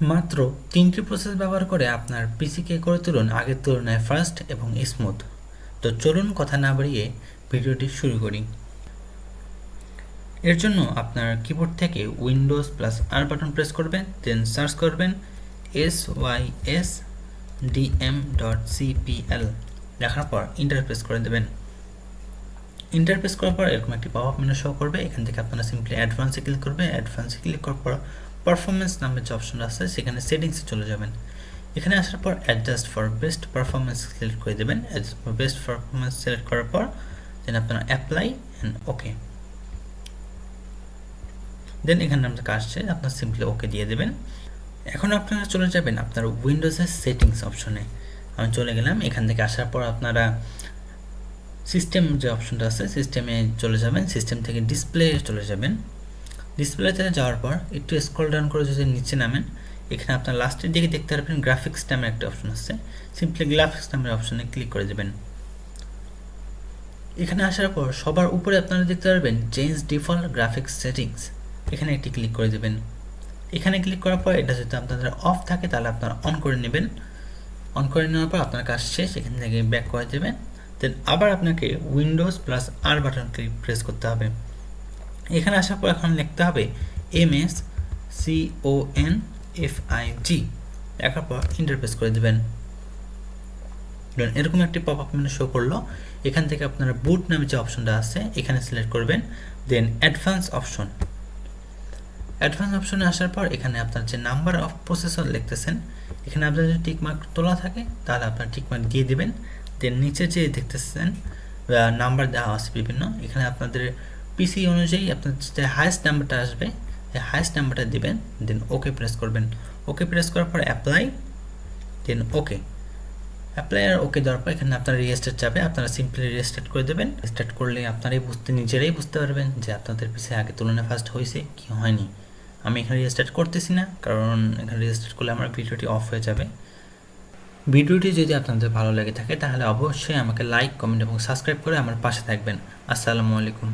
মাত্র 3টি প্রসেস ব্যবহার করে আপনার পিসিকে করে তুলুন আগের তুলনায় ফাস্ট এবং স্মুথ। তো চলুন কথা না বাড়িয়ে ভিডিওটি শুরু করি। এর জন্য আপনার কিবোর্ড থেকে উইন্ডোজ প্লাস আর বাটন প্রেস করবেন, দেন সার্চ করবেন sysdm.cpl, লেখার পর এন্টার প্রেস করে দেবেন। এন্টার প্রেস করার পর এরকম একটি পপআপ মেনু শো করবে। এখান থেকে আপনারা সিম্পলি অ্যাডভান্সে ক্লিক করবে। অ্যাডভান্সে ক্লিক করার পর পারফরমেন্স নামের যে অপশন আছে সেখানে সেটিংসে চলে যাবেন। এখানে আসার পর adjust for best performance select করে দেবেন। Adjust for best performance select করার পর দেন আপনারা অ্যাপ্লাই অ্যান্ড ওকে। দেন এখানে আপনার কাজ শেষ, আপনার সিম্পলি ওকে দিয়ে দেবেন। এখন আপনারা চলে যাবেন আপনার উইন্ডোজের সেটিংস অপশনে। আমি চলে গেলাম। এখান থেকে আসার পর আপনারা সিস্টেম যে অপশনটা আছে সিস্টেমে চলে যাবেন। সিস্টেম থেকে ডিসপ্লে চলে যাবেন। ডিসপ্লেতে যাওয়ার পর একটু স্ক্রল ডাউন করে যদি নিচে নামেন, এখানে আপনার লাস্টের দিকে দেখতে পারবেন গ্রাফিক্স নামের একটা অপশন আছে। সিম্পলি গ্রাফিক্স নামের অপশনে ক্লিক করে দেবেন। এখানে আসার পর সবার উপরে আপনারা দেখতে পারবেন চেঞ্জ ডিফল্ট গ্রাফিক্স সেটিংস, এখানে একটি ক্লিক করে দেবেন। এখানে ক্লিক করার পর এটা যদি আপনাদের অফ থাকে তাহলে আপনারা অন করে নেবেন। অন করে নেওয়ার পর আপনার কাজ শেষ, এখান থেকে ব্যাক করে দেবেন। দেন আবার আপনাকে উইন্ডোজ প্লাস আর বাটন প্রেস করতে হবে। এখানে আসার পর এখন লিখতে হবে MSCONFIG, লেখার পর এন্টার প্রেস করে দেবেন। এরকম একটি পপআপ মেনু শো করলো। এখান থেকে আপনারা বুট নামে যে অপশনটা আছে এখানে সিলেক্ট করবেন। দেন অ্যাডভান্স অপশনে আসার পর এখানে আপনার যে নাম্বার অফ প্রসেসর লিখতেছেন, এখানে আপনার যদি টিকমার্ক তোলা থাকে তাহলে আপনার টিকমার্ক দিয়ে দিবেন। দেন নিচে যে দেখতেছেন নাম্বার দেওয়া আছে বিভিন্ন, এখানে আপনাদের পিসি অনুযায়ী আপনার যে হায়েস্ট নাম্বারটা আসবে এই হায়েস্ট নাম্বারটা দিবেন। দেন ওকে প্রেস করবেন। ওকে প্রেস করার পর অ্যাপ্লাই, দেন ওকে। অ্যাপ্লাই আর ওকে দেওয়ার পর এখানে আপনার রিস্টার্ট যাবে, আপনারা সিম্পলি রিস্টার্ট করে দেবেন। রিস্টার্ট করলে আপনারাই নিজেরাই বুঝতে পারবেন যে আপনাদের পিসি আগে তুলনায় ফাস্ট হয়েছে কি হয়নি। আমি এখানে রিস্টার্ট করতেছি না, কারণ এখানে রিস্টার্ট করলে আমার ভিডিওটি অফ হয়ে যাবে। ভিডিওটি যদি আপনাদের ভালো লেগে থাকে তাহলে অবশ্যই আমাকে লাইক, কমেন্ট এবং সাবস্ক্রাইব করে আমার পাশে থাকবেন। আসসালামু আলাইকুম।